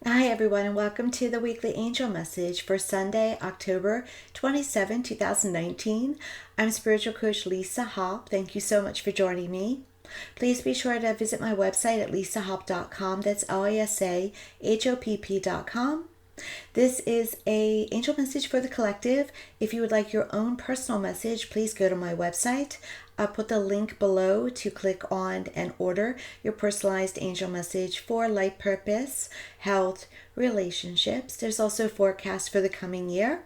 Hi, everyone, and welcome to the weekly angel message for Sunday, October 27, 2019. I'm spiritual coach Lisa Hopp. Thank you so much for joining me. Please be sure to visit my website at lisahopp.com. That's lisahopp.com. This is a angel message for the collective. If you would like your own personal message, please go to my website. I'll put the link below to click on and order your personalized angel message for life purpose, health, relationships. There's also a forecast for the coming year.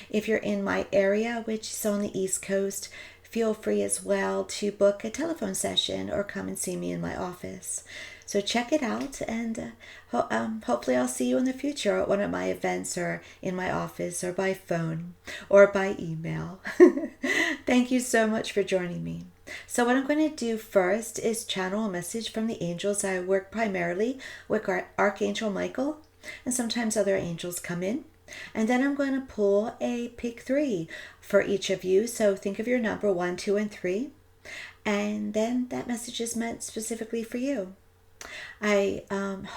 If you're in my area, which is on the East Coast, feel free as well to book a telephone session or come and see me in my office. So check it out, and hopefully I'll see you in the future at one of my events or in my office or by phone or by email. Thank you so much for joining me. So what I'm going to do first is channel a message from the angels. I work primarily with Archangel Michael, and sometimes other angels come in. And then I'm going to pull a pick 3 for each of you. So think of your number 1, 2, and 3. And then that message is meant specifically for you. I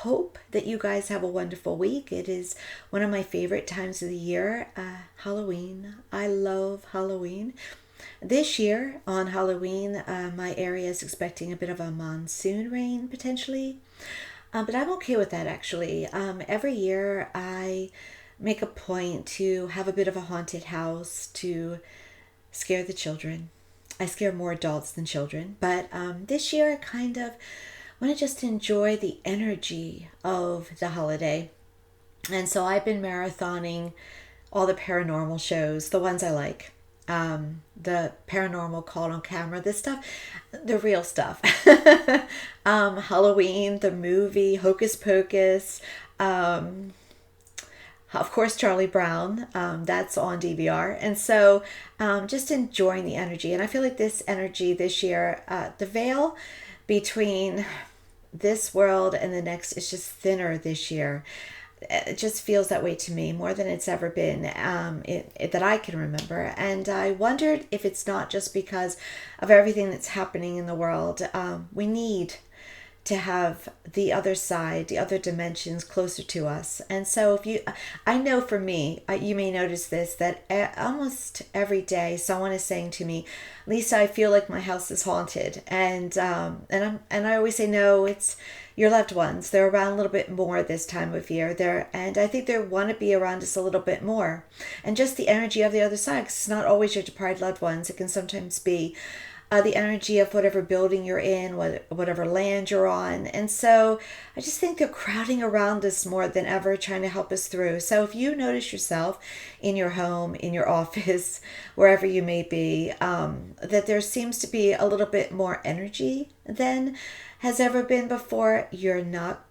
hope that you guys have a wonderful week. It is one of my favorite times of the year, Halloween. I love Halloween. This year on Halloween, my area is expecting a bit of a monsoon rain potentially. But I'm okay with that actually. Every year I make a point to have a bit of a haunted house to scare the children. I scare more adults than children, but this year I kind of want to just enjoy the energy of the holiday. And so I've been marathoning all the paranormal shows, the ones I like. The paranormal caught on camera, this stuff, the real stuff. Halloween, the movie, Hocus Pocus, of course, Charlie Brown, that's on DVR. And so just enjoying the energy. And I feel like this energy this year, the veil between this world and the next is just thinner this year. It just feels that way to me more than it's ever been that I can remember. And I wondered if it's not just because of everything that's happening in the world. We need to have the other side, the other dimensions closer to us. And so I know for me, you may notice this, that almost every day someone is saying to me, Lisa, I feel like my house is haunted. And I always say, no, it's your loved ones. They're around a little bit more this time of year. And I think they want to be around us a little bit more. And just the energy of the other side, 'cause it's not always your departed loved ones. It can sometimes be the energy of whatever building you're in, whatever land you're on. And so I just think they're crowding around us more than ever, trying to help us through. So if you notice yourself in your home, in your office, wherever you may be, that there seems to be a little bit more energy than has ever been before, you're not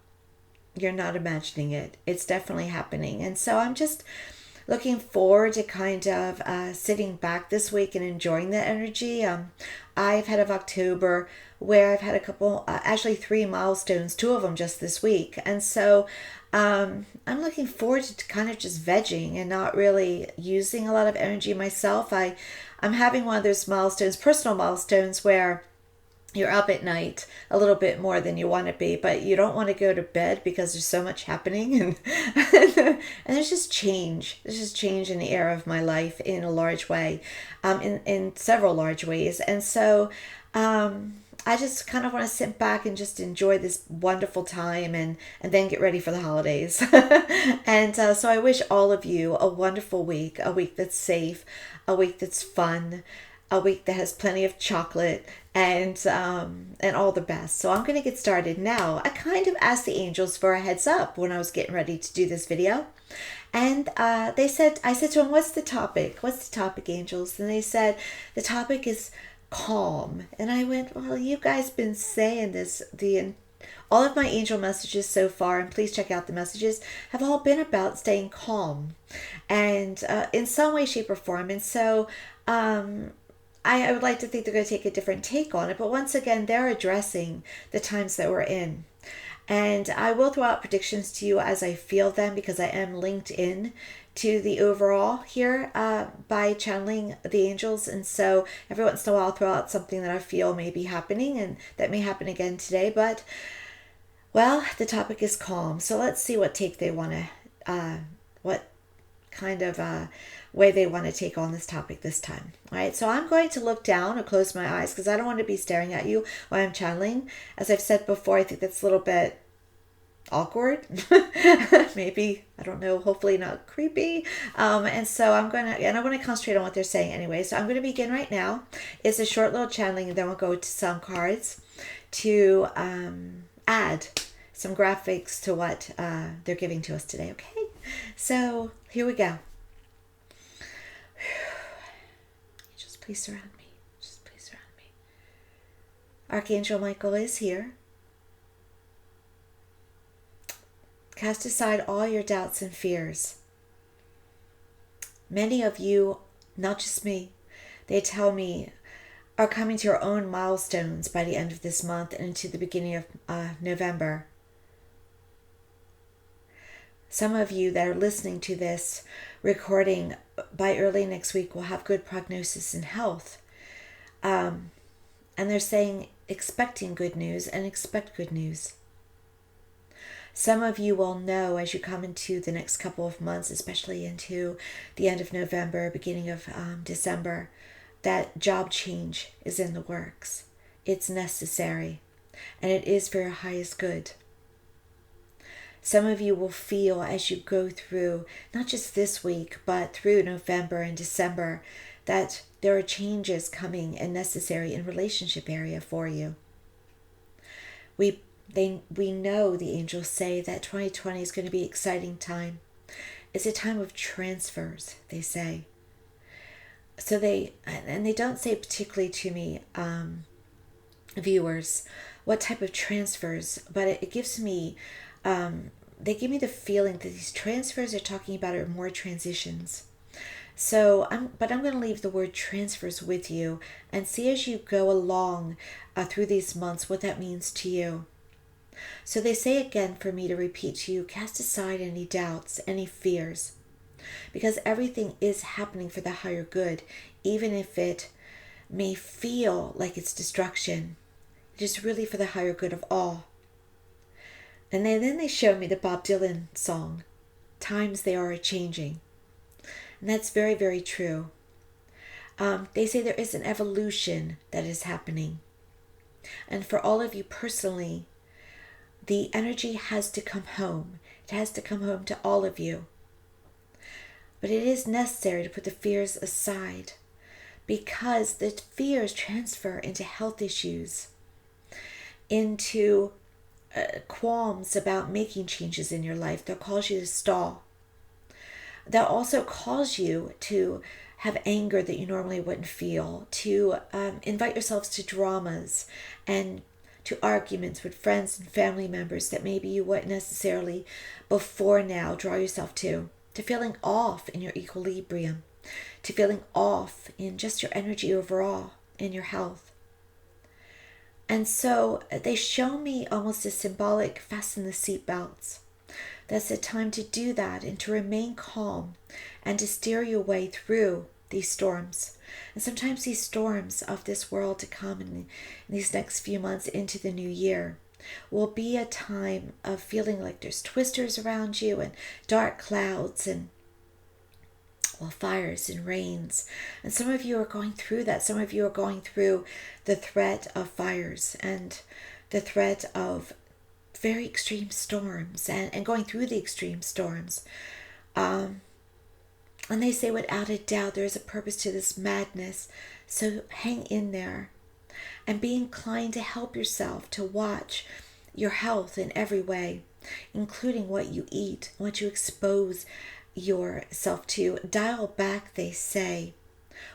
imagining it. It's definitely happening. And so I'm just looking forward to kind of sitting back this week and enjoying the energy. I've had of October where I've had a couple, actually 3 milestones, 2 of them just this week. And so I'm looking forward to kind of just vegging and not really using a lot of energy myself. I'm having one of those milestones, personal milestones, where you're up at night a little bit more than you want to be, but you don't want to go to bed because there's so much happening. And and there's just change. There's just change in the air of my life in a large way, in several large ways. And so I just kind of want to sit back and just enjoy this wonderful time and then get ready for the holidays. And so I wish all of you a wonderful week, a week that's safe, a week that's fun, a week that has plenty of chocolate and all the best. So I'm going to get started now. I kind of asked the angels for a heads up when I was getting ready to do this video. And I said to them, what's the topic? What's the topic, angels? And they said, the topic is calm. And I went, well, you guys been saying this, all of my angel messages so far, and please check out the messages, have all been about staying calm and in some way, shape, or form. And so I would like to think they're going to take a different take on it. But once again, they're addressing the times that we're in. And I will throw out predictions to you as I feel them, because I am linked in to the overall here by channeling the angels. And so every once in a while I'll throw out something that I feel may be happening, and that may happen again today. But Well, the topic is calm. So let's see what take they want to, what kind of way they want to take on this topic this time. All right. So I'm going to look down or close my eyes because I don't want to be staring at you while I'm channeling. As I've said before, I think that's a little bit awkward. Maybe, I don't know, hopefully not creepy. And so I want to concentrate on what they're saying anyway. So I'm going to begin right now. It's a short little channeling, and then we'll go to some cards to add some graphics to what they're giving to us today. Okay, so here we go. Just please surround me. Just please surround me. Archangel Michael is here. Cast aside all your doubts and fears. Many of you, not just me, they tell me, are coming to your own milestones by the end of this month and into the beginning of November. Some of you that are listening to this recording by early next week will have good prognosis in health. And they're saying expecting good news and expect good news. Some of you will know as you come into the next couple of months, especially into the end of November, beginning of December, that job change is in the works. It's necessary, and it is for your highest good. Some of you will feel as you go through, not just this week, but through November and December, that there are changes coming and necessary in relationship area for you. We know the angels say that 2020 is going to be an exciting time. It's a time of transfers, they say. So they don't say particularly to me, viewers, what type of transfers, but it gives me, they give me the feeling that these transfers they're talking about are more transitions. So I'm going to leave the word transfers with you and see as you go along through these months what that means to you. So they say again for me to repeat to you, cast aside any doubts, any fears, because everything is happening for the higher good, even if it may feel like it's destruction. It is really for the higher good of all. And then they show me the Bob Dylan song, Times They Are A-Changing. And that's very, very true. They say there is an evolution that is happening. And for all of you personally, the energy has to come home. It has to come home to all of you. But it is necessary to put the fears aside because the fears transfer into health issues, into qualms about making changes in your life. They'll cause you to stall. They'll also cause you to have anger that you normally wouldn't feel, to invite yourselves to dramas and to arguments with friends and family members that maybe you wouldn't necessarily before now draw yourself to feeling off in your equilibrium, to feeling off in just your energy overall, in your health. And so they show me almost a symbolic fasten the seatbelts. That's the time to do that and to remain calm and to steer your way through these storms. And sometimes these storms of this world to come in these next few months into the new year will be a time of feeling like there's twisters around you and dark clouds and fires and rains. And some of you are going through that. Some of you are going through the threat of fires and the threat of very extreme storms and going through the extreme storms. And they say without a doubt there is a purpose to this madness. So hang in there and be inclined to help yourself to watch your health in every way, including what you eat, what you expose yourself to. Dial back, they say,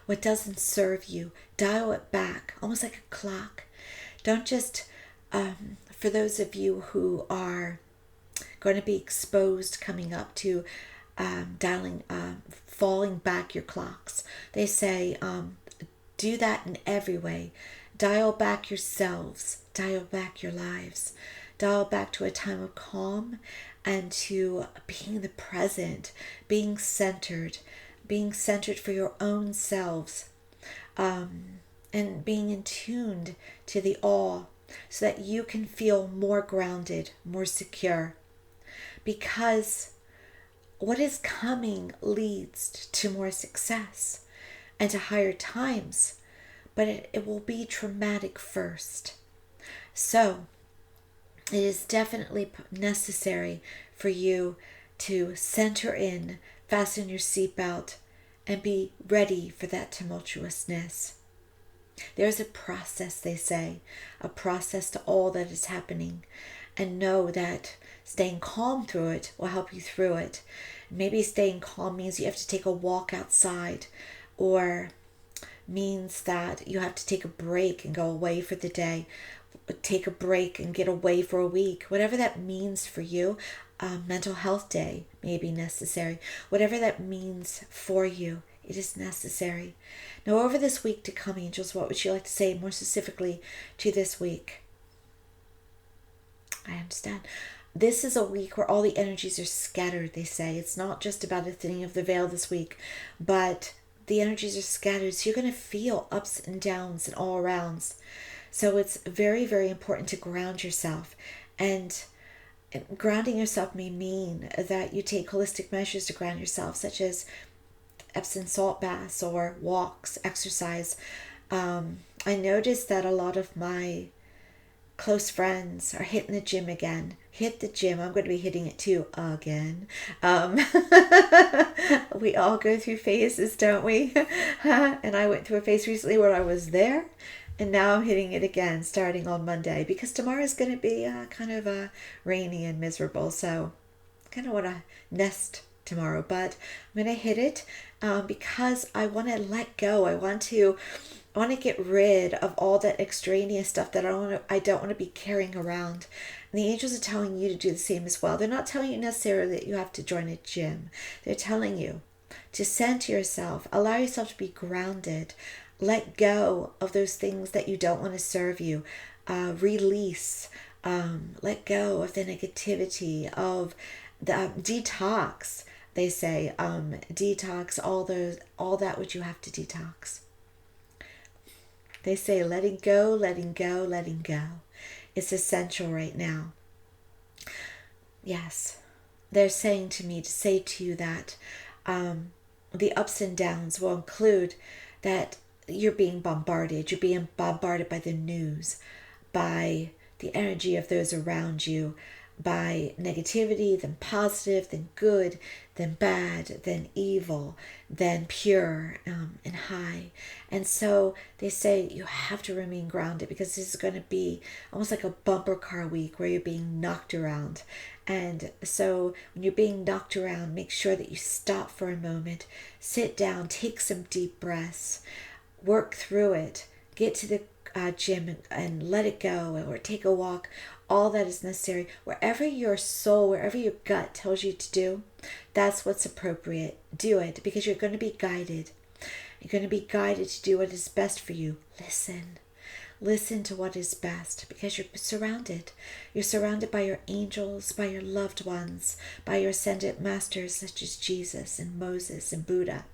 what doesn't serve you. Dial it back, almost like a clock. Don't just, for those of you who are going to be exposed coming up to falling back your clocks. They say, do that in every way. Dial back yourselves. Dial back your lives. Dial back to a time of calm and to being in the present, being centered for your own selves, and being in tuned to the all so that you can feel more grounded, more secure. Because what is coming leads to more success and to higher times, but it will be traumatic first. So it is definitely necessary for you to center in, fasten your seatbelt, and be ready for that tumultuousness. There's a process, they say, a process to all that is happening. And know that staying calm through it will help you through it. Maybe staying calm means you have to take a walk outside, or means that you have to take a break and go away for the day. Take a break and get away for a week. Whatever that means for you, mental health day may be necessary. Whatever that means for you, it is necessary. Now, over this week to come, angels, what would you like to say more specifically to this week? I understand. This is a week where all the energies are scattered, they say. It's not just about a thinning of the veil this week, but the energies are scattered. So you're going to feel ups and downs and all arounds. So it's very, very important to ground yourself. And grounding yourself may mean that you take holistic measures to ground yourself, such as Epsom salt baths or walks, exercise. I noticed that a lot of my close friends are hitting the gym again. Hit the gym. I'm going to be hitting it too again. We all go through phases, don't we? And I went through a phase recently where I was there, and now I'm hitting it again starting on Monday, because tomorrow is going to be kind of rainy and miserable. So I kind of want to nest tomorrow, but I'm going to hit it because I want to let go. I want to get rid of all that extraneous stuff that I don't want to be carrying around. And the angels are telling you to do the same as well. They're not telling you necessarily that you have to join a gym. They're telling you to center yourself, allow yourself to be grounded, let go of those things that you don't want to serve you, release, let go of the negativity, of the detox. They say detox all that which you have to detox. They say letting go, letting go, letting go. It's essential right now. Yes, they're saying to me to say to you that the ups and downs will include that you're being bombarded. You're being bombarded by the news, by the energy of those around you, by negativity, then positive, then good, then bad, then evil, then pure and high. And so they say you have to remain grounded, because this is going to be almost like a bumper car week where you're being knocked around. And so when you're being knocked around, make sure that you stop for a moment, sit down, take some deep breaths, work through it, get to the gym and let it go, or take a walk. All that is necessary. Wherever your soul, wherever your gut tells you to do, that's what's appropriate. Do it, because you're going to be guided. You're going to be guided to do what is best for you. Listen to what is best, because you're surrounded. You're surrounded by your angels, by your loved ones, by your ascended masters such as Jesus and Moses and Buddha.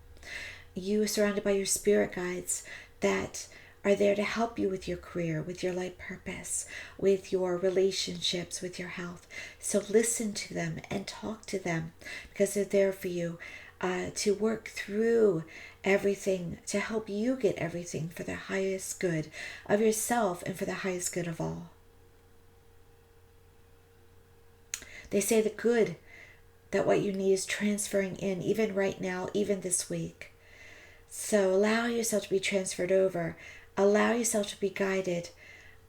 You are surrounded by your spirit guides that are there to help you with your career, with your life purpose, with your relationships, with your health. So listen to them and talk to them, because they're there for you to work through everything, to help you get everything for the highest good of yourself and for the highest good of all. They say the good, that what you need is transferring in, even right now, even this week. So allow yourself to be transferred over. Allow yourself to be guided.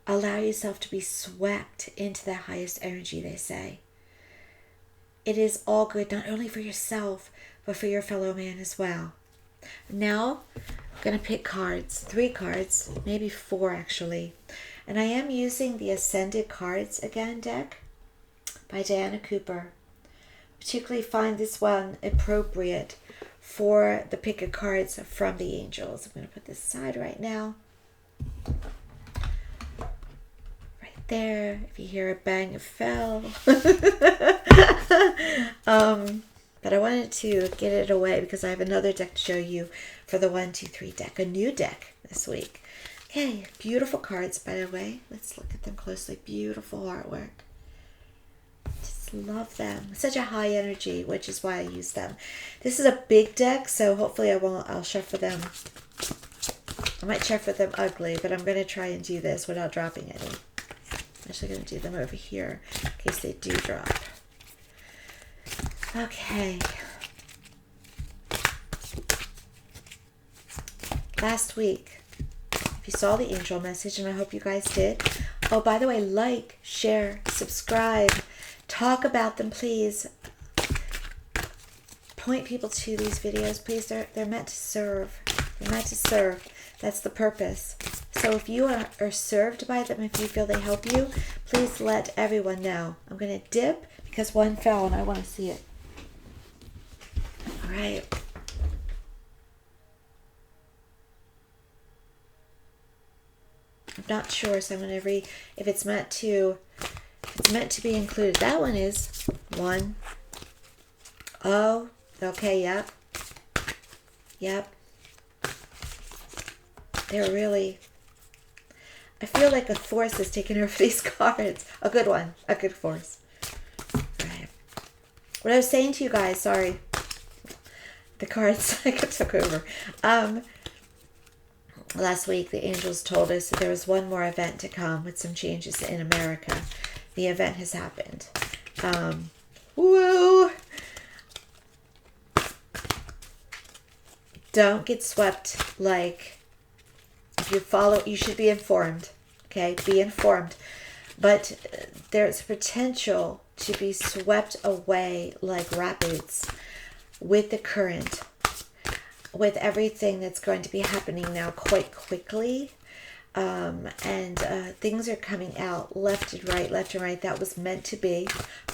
Allow yourself to be swept into the highest energy, they say. It is all good, not only for yourself, but for your fellow man as well. Now, I'm going to pick cards, 3 cards, maybe 4 actually. And I am using the Ascended Cards Again deck by Diana Cooper. Particularly find this one appropriate for the pick of cards from the angels. I'm going to put this aside right now. Right there. If you hear a bang, it fell. But I wanted to get it away because I have another deck to show you for the 1, 2, 3 deck. A new deck this week. Okay, beautiful cards, by the way. Let's look at them closely. Beautiful artwork. Just love them. Such a high energy, which is why I use them. This is a big deck, so hopefully I'll shuffle them. I might shuffle them ugly, but I'm going to try and do this without dropping any. I'm actually going to do them over here in case they do drop. Okay. Last week, if you saw the angel message, and I hope you guys did. Oh, by the way, like, share, subscribe, talk about them, please. Point people to these videos, please. They're meant to serve. They're meant to serve. That's the purpose. So if you are served by them, if you feel they help you, please let everyone know. I'm going to dip because one fell and I want to see it. All right. I'm not sure, so I'm going to read if it's meant to be included. That one is one. Oh, okay, yep. Yep. They're really, I feel like a force is taking over these cards. A good one. A good force. Right. What I was saying to you guys, sorry. The cards like took over. Last week, the angels told us that there was one more event to come with some changes in America. The event has happened. Woo! Don't get swept like, if you follow, you should be informed. Okay, be informed. But there's potential to be swept away like rapids with the current, with everything that's going to be happening now quite quickly. And things are coming out left and right, left and right. That was meant to be,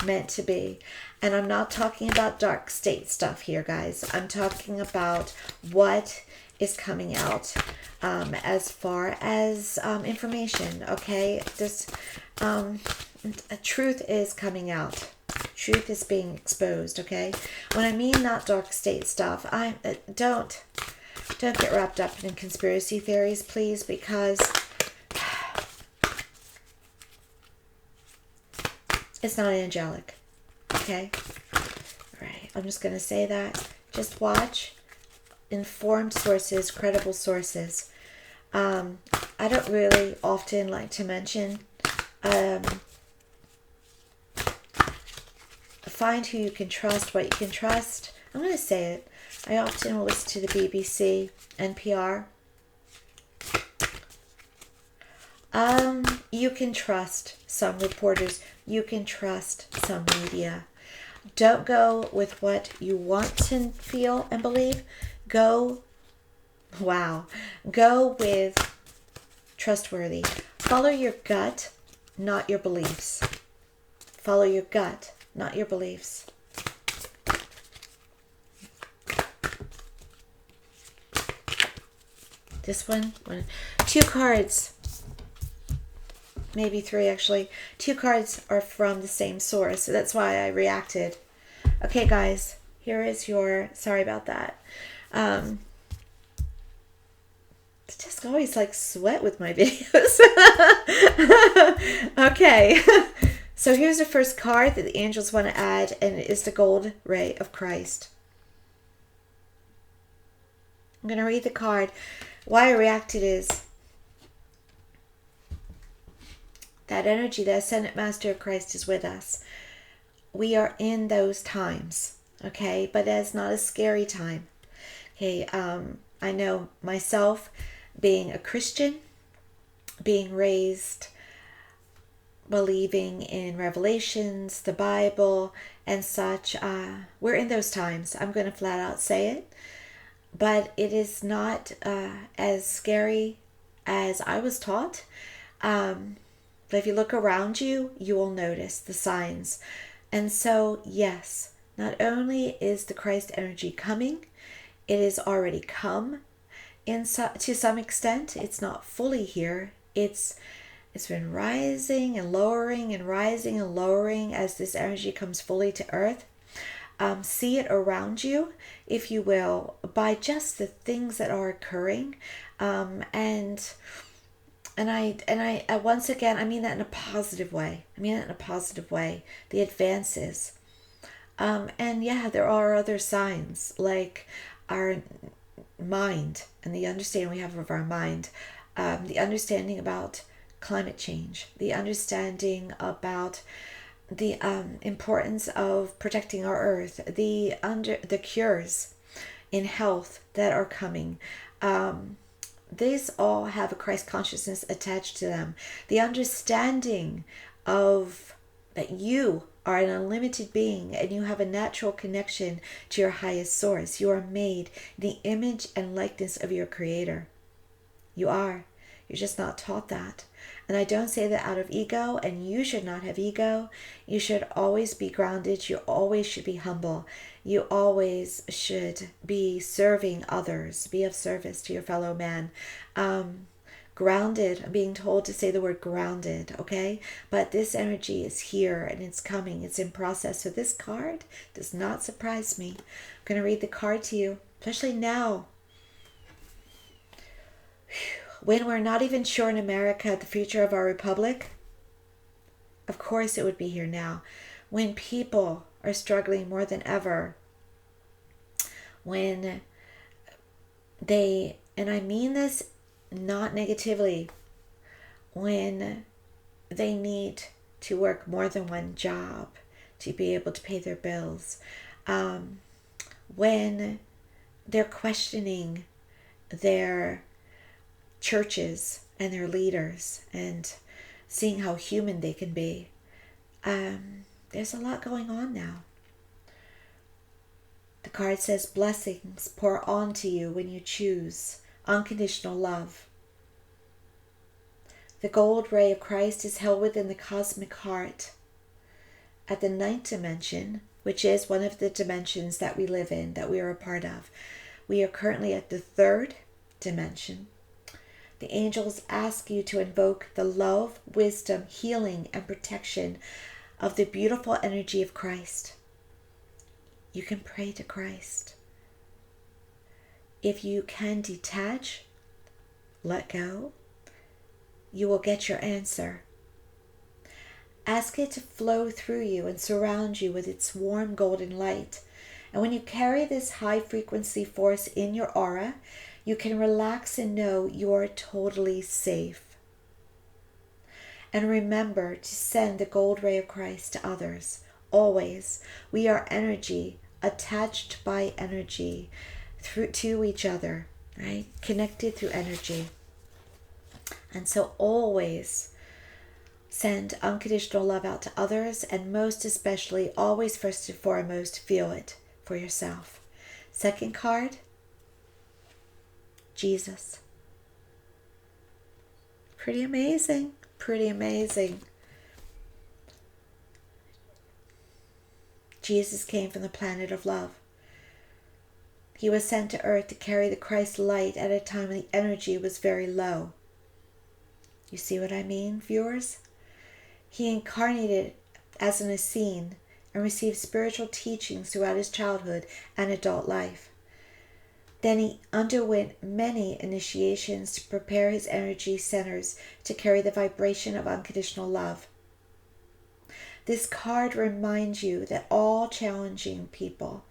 meant to be. And I'm not talking about dark state stuff here, guys. I'm talking about what is coming out as far as information, okay? This truth is coming out. Truth is being exposed, okay? When I mean not dark state stuff, I don't get wrapped up in conspiracy theories, please, because it's not angelic, okay? All right, I'm just going to say that. Just watch. Informed sources, credible sources. I don't really often like to mention find who you can trust, what you can trust. I'm going to say it. I often will listen to the BBC, NPR. You can trust some reporters. You can trust some media. Don't go with what you want to feel and believe. Go with trustworthy. Follow your gut, not your beliefs. Follow your gut, not your beliefs. This one, two cards, maybe three actually. Two cards are from the same source, so that's why I reacted. Okay, guys, here is your, sorry about that. Just always like sweat with my videos. Okay. So here's the first card that the angels want to add, and it is the gold ray of Christ. I'm going to read the card. Why I reacted is that energy, the Ascended Master of Christ is with us. We are in those times, okay? But that's not a scary time. Okay, I know myself, being a Christian, being raised, believing in Revelations, the Bible, and such, we're in those times. I'm going to flat out say it. But it is not as scary as I was taught. But if you look around you, you will notice the signs. And so, yes, not only is the Christ energy coming, it is already come to some extent. It's not fully here. It's been rising and lowering and rising and lowering as this energy comes fully to Earth. See it around you, if you will, by just the things that are occurring. And And I once again, I mean that in a positive way. The advances. And yeah, there are other signs like our mind and the understanding we have of our mind, the understanding about climate change, the understanding about the importance of protecting our earth, the cures in health that are coming. These all have a Christ consciousness attached to them. The understanding of that you are an unlimited being and you have a natural connection to your highest source. You are made in the image and likeness of your Creator. You are. You're just not taught that. And I don't say that out of ego, and you should not have ego. You should always be grounded. You always should be humble. You always should be serving others, be of service to your fellow man. Grounded, I'm being told to say the word grounded, okay? But this energy is here and it's coming, it's in process. So this card does not surprise me. I'm going to read the card to you, especially now, when we're not even sure in America the future of our republic. Of course it would be here now. When people are struggling more than ever, when they, and I mean this not negatively, when they need to work more than one job to be able to pay their bills, when they're questioning their churches and their leaders and seeing how human they can be. There's a lot going on now. The card says blessings pour onto you when you choose unconditional love. The gold ray of Christ is held within the cosmic heart. At the ninth dimension, which is one of the dimensions that we live in, that we are a part of, we are currently at the third dimension. The angels ask you to invoke the love, wisdom, healing, and protection of the beautiful energy of Christ. You can pray to Christ. If you can detach, let go, you will get your answer. Ask it to flow through you and surround you with its warm golden light. And when you carry this high frequency force in your aura, you can relax and know you're totally safe. And remember to send the gold ray of Christ to others. Always. We are energy, attached by energy to each other, right? Connected through energy. And so always send unconditional love out to others, and most especially, always first and foremost, feel it for yourself. Second card, Jesus. Pretty amazing. Pretty amazing. Jesus came from the planet of love. He was sent to earth to carry the Christ light at a time when the energy was very low. You see what I mean, viewers? He incarnated as an Essene and received spiritual teachings throughout his childhood and adult life. Then he underwent many initiations to prepare his energy centers to carry the vibration of unconditional love. This card reminds you that all challenging people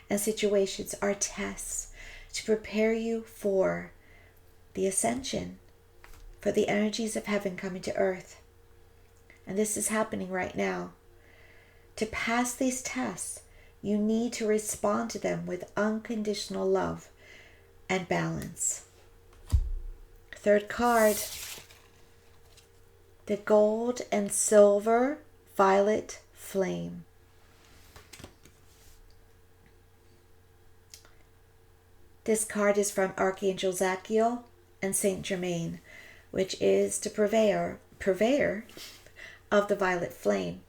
and situations are tests to prepare you for the ascension, for the energies of heaven coming to earth. And this is happening right now. To pass these tests, you need to respond to them with unconditional love and balance. Third card, the gold and silver violet flame. This card is from Archangel Zachiel and Saint Germain, which is the purveyor of the violet flame.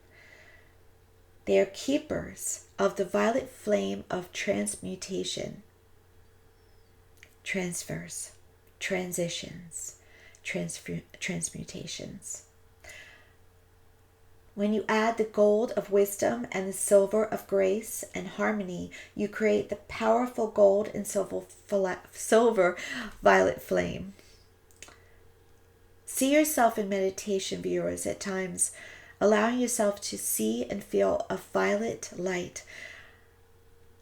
They are keepers of the violet flame of transmutation, transfers, transitions, transmutations. When you add the gold of wisdom and the silver of grace and harmony, you create the powerful gold and silver violet flame. See yourself in meditation, viewers, at times, allowing yourself to see and feel a violet light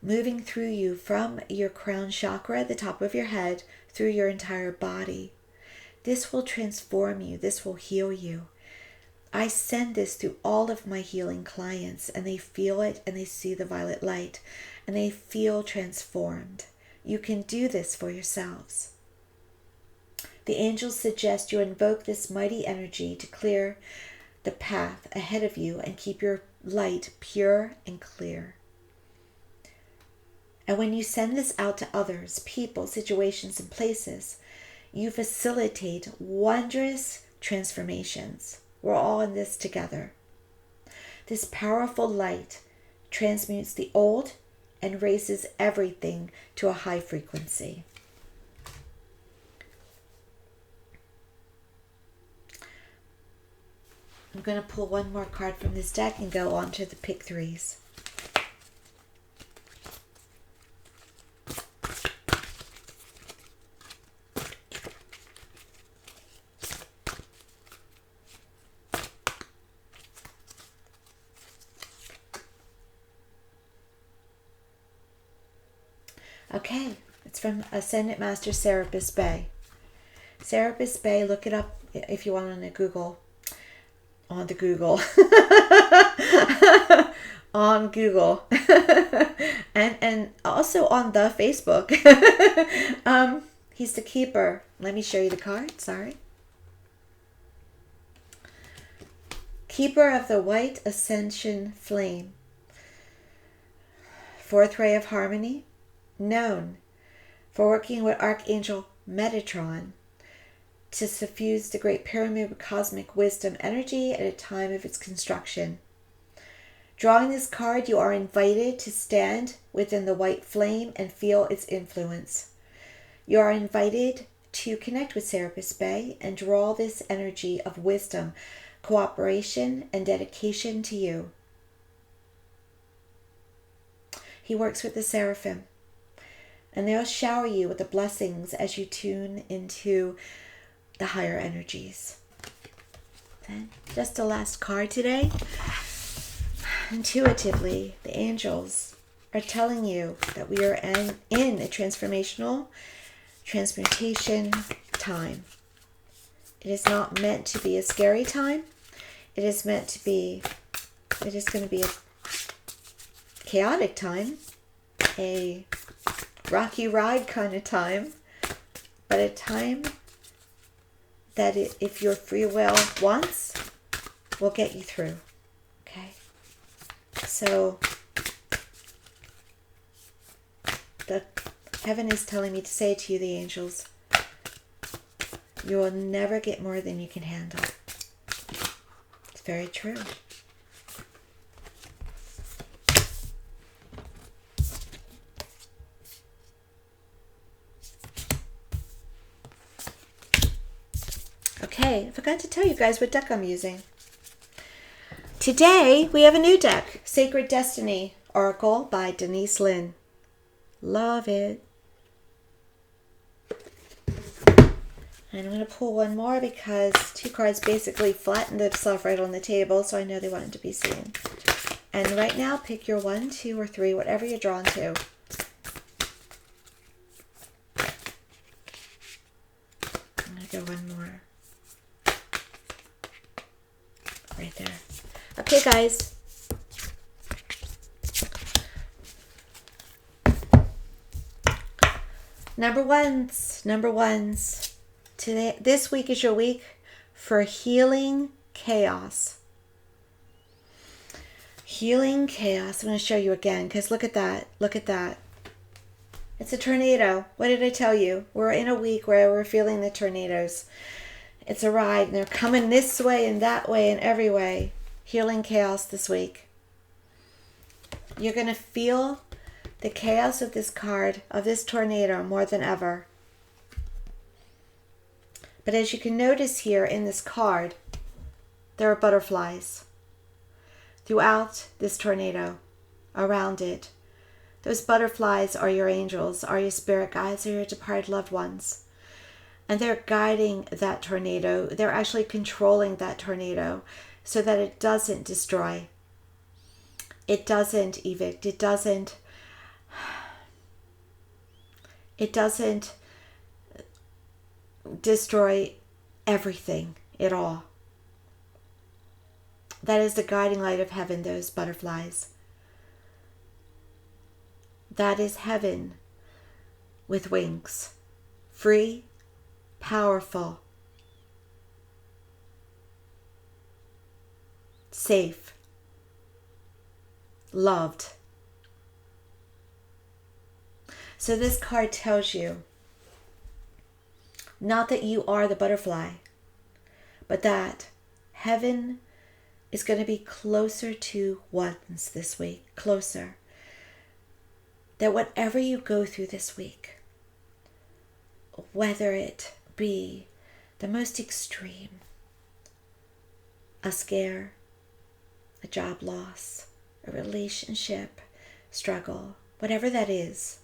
moving through you from your crown chakra at the top of your head through your entire body. This will transform you. This will heal you. I send this to all of my healing clients, and they feel it, and they see the violet light, and they feel transformed. You can do this for yourselves. The angels suggest you invoke this mighty energy to clear the path ahead of you and keep your light pure and clear. And when you send this out to others, people, situations, and places, you facilitate wondrous transformations. We're all in this together. This powerful light transmutes the old and raises everything to a high frequency. I'm going to pull one more card from this deck and go on to the pick threes. Okay, it's from Ascendant Master Serapis Bey. Serapis Bey, look it up if you want on the Google. On the Google. On Google. and also on the Facebook. He's the keeper. Let me show you the card. Sorry. Keeper of the White Ascension Flame. Fourth ray of harmony. Known for working with Archangel Metatron to suffuse the Great Pyramid with cosmic wisdom energy at a time of its construction. Drawing this card, you are invited to stand within the white flame and feel its influence. You are invited to connect with Serapis Bey and draw this energy of wisdom, cooperation, and dedication to you. He works with the seraphim, and they'll shower you with the blessings as you tune into the higher energies. Then, just the last card today. Intuitively, the angels are telling you that we are in a transformational transmutation time. It is not meant to be a scary time. It is going to be a chaotic time, a rocky ride kind of time, but a time that if your free will wants, will get you through. Okay? So, the heaven is telling me to say to you, the angels, you will never get more than you can handle. It's very true. Okay, I forgot to tell you guys what deck I'm using. Today, we have a new deck, Sacred Destiny Oracle by Denise Linn. Love it. And I'm going to pull one more because two cards basically flattened themselves right on the table, so I know they wanted to be seen. And right now, pick your 1, 2, or 3, whatever you're drawn to. I'm going to go one more. Right there. Okay, guys. Number ones. Today, this week is your week for healing chaos. Healing chaos. I'm going to show you again because look at that. Look at that. It's a tornado. What did I tell you? We're in a week where we're feeling the tornadoes. It's a ride, and they're coming this way and that way and every way. Healing chaos this week. You're going to feel the chaos of this card, of this tornado, more than ever. But as you can notice here in this card, there are butterflies throughout this tornado, around it. Those butterflies are your angels, are your spirit guides, or your departed loved ones. And they're guiding that tornado. They're actually controlling that tornado so that it doesn't destroy. It doesn't evict. It doesn't destroy everything at all. That is the guiding light of heaven, those butterflies. That is heaven with wings. Free, powerful, safe, loved. So this card tells you not that you are the butterfly, but that heaven is going to be closer to ones this week, closer. That whatever you go through this week, whether it be the most extreme, a scare, a job loss, a relationship struggle, whatever that is,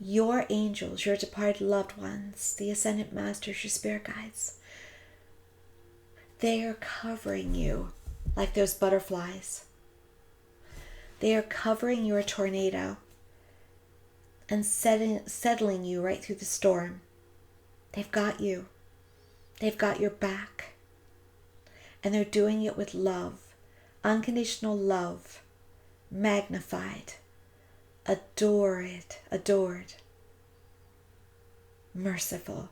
your angels, your departed loved ones, the ascended masters, your spirit guides, they are covering you like those butterflies. They are covering your tornado and settling you right through the storm. They've got you. They've got your back. And they're doing it with love, unconditional love, magnified, adored, merciful.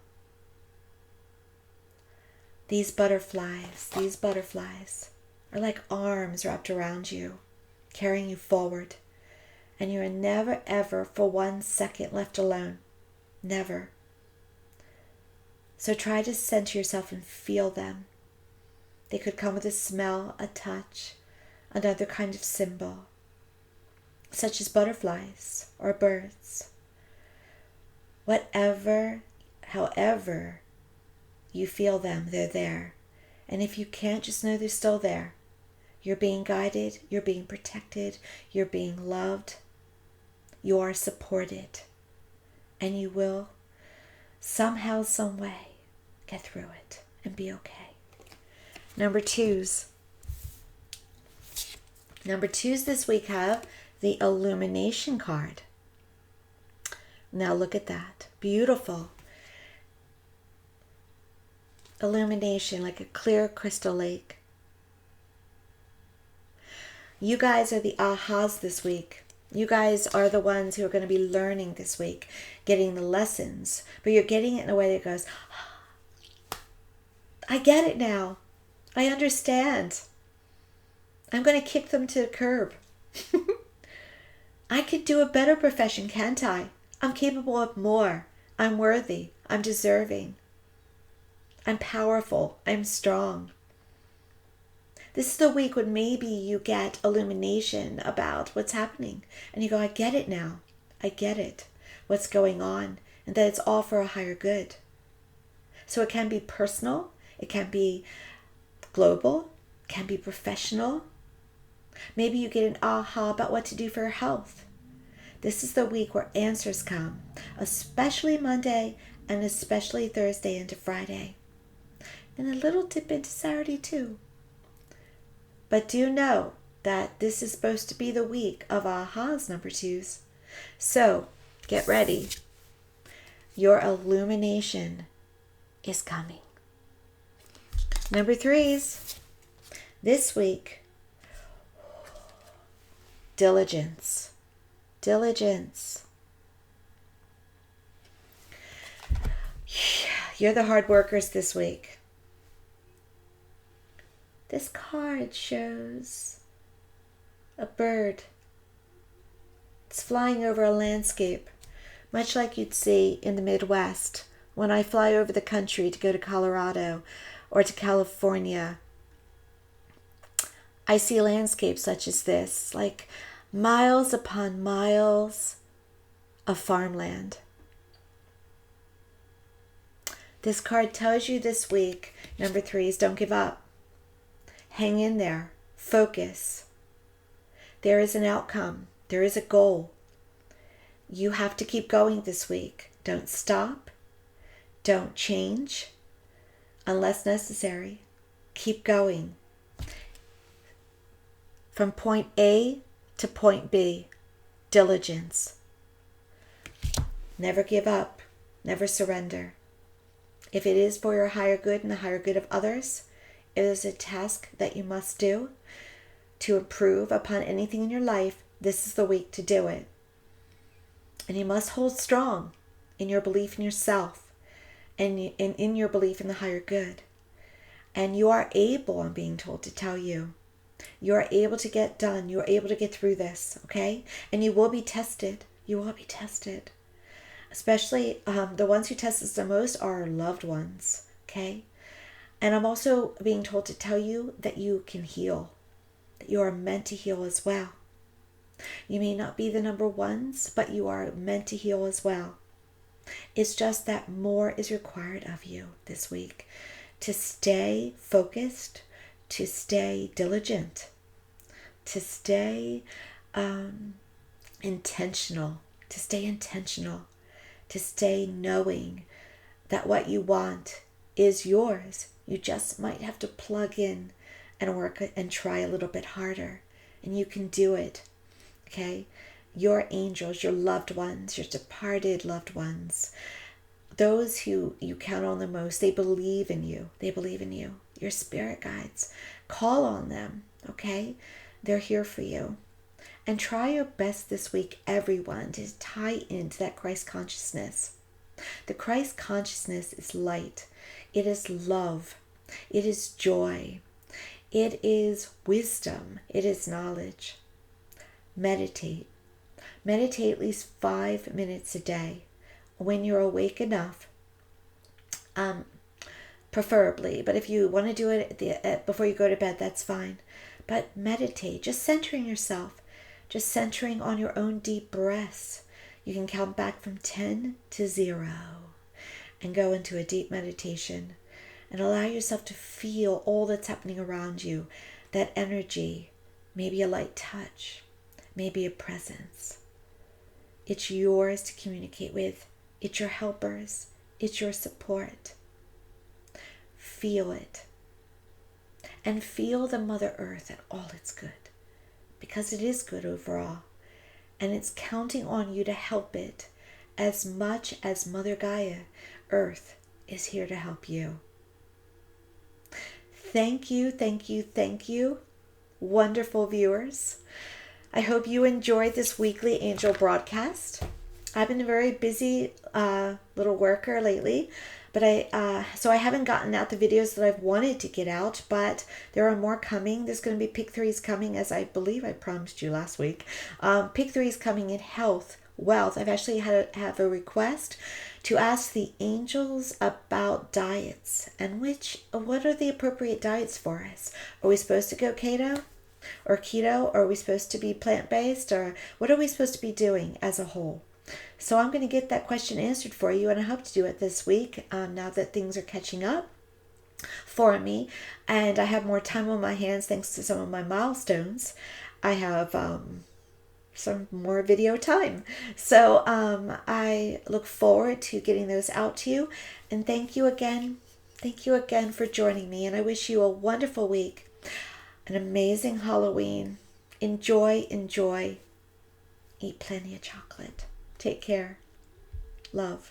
These butterflies are like arms wrapped around you, carrying you forward. And you are never, ever for 1 second left alone. Never. So try to center yourself and feel them. They could come with a smell, a touch, another kind of symbol, such as butterflies or birds. Whatever, however you feel them, they're there. And if you can't, just know they're still there. You're being guided, you're being protected, you're being loved, you are supported, and you will somehow, some way get through it and be okay. Number twos this week have the illumination card. Now look at that. Beautiful. Illumination like a clear crystal lake. You guys are the ahas this week. You guys are the ones who are going to be learning this week, getting the lessons, but you're getting it in a way that goes, I get it now. I understand. I'm going to kick them to the curb. I could do a better profession, can't I? I'm capable of more. I'm worthy. I'm deserving. I'm powerful. I'm strong. This is the week when maybe you get illumination about what's happening. And you go, I get it now. I get it. What's going on. And that it's all for a higher good. So it can be personal. It can be global. It can be professional. Maybe you get an aha about what to do for your health. This is the week where answers come. Especially Monday and especially Thursday into Friday. And a little dip into Saturday too. But do know that this is supposed to be the week of ahas, number twos. So get ready. Your illumination is coming. Number threes. This week, diligence. Diligence. You're the hard workers this week. This card shows a bird. It's flying over a landscape, much like you'd see in the Midwest when I fly over the country to go to Colorado or to California. I see landscapes such as this, like miles upon miles of farmland. This card tells you this week, number threes, don't give up. Hang in there. Focus. There is an outcome. There is a goal. You have to keep going this week. Don't stop. Don't change unless necessary. Keep going. From point A to point B, diligence. Never give up. Never surrender. If it is for your higher good and the higher good of others, it is a task that you must do to improve upon anything in your life. This is the week to do it. And you must hold strong in your belief in yourself and in your belief in the higher good. And you are able, I'm being told to tell you, you are able to get done. You are able to get through this, okay? And you will be tested. You will be tested. Especially the ones who test us the most are our loved ones, okay? And I'm also being told to tell you that you can heal, that you are meant to heal as well. You may not be the number ones, but you are meant to heal as well. It's just that more is required of you this week to stay focused, to stay diligent, to stay intentional, to stay knowing that what you want is yours. You just might have to plug in and work and try a little bit harder, and you can do it. Okay? Your angels, your loved ones, your departed loved ones, those who you count on the most, they believe in you. They believe in you. Your spirit guides. Call on them, okay? They're here for you. And try your best this week, everyone, to tie into that Christ consciousness. The Christ consciousness is light. It is love. It is joy. It is wisdom. It is knowledge. Meditate. Meditate at least 5 minutes a day when you're awake enough, preferably. But if you want to do it before you go to bed, that's fine. But meditate, just centering yourself, just centering on your own deep breaths. You can count back from 10 to 0 and go into a deep meditation and allow yourself to feel all that's happening around you, that energy, maybe a light touch, maybe a presence. It's yours to communicate with. It's your helpers. It's your support. Feel it. And feel the Mother Earth at all its good. Because it is good overall. And it's counting on you to help it as much as Mother Gaia, Earth, is here to help you. Thank you, thank you, thank you, wonderful viewers. I hope you enjoyed this weekly angel broadcast. I've been a very busy little worker lately, but so I haven't gotten out the videos that I've wanted to get out, but there are more coming. There's going to be pick threes coming, as I believe I promised you last week. Pick threes coming in health, wealth. I've actually have a request to ask the angels about diets and what are the appropriate diets for us. Are we supposed to go keto? Or keto? Or are we supposed to be plant-based? Or what are we supposed to be doing as a whole? So I'm going to get that question answered for you, and I hope to do it this week now that things are catching up for me and I have more time on my hands thanks to some of my milestones. I have some more video time. So I look forward to getting those out to you, and thank you again. Thank you again for joining me, and I wish you a wonderful week. An amazing Halloween. Enjoy, enjoy. Eat plenty of chocolate. Take care. Love.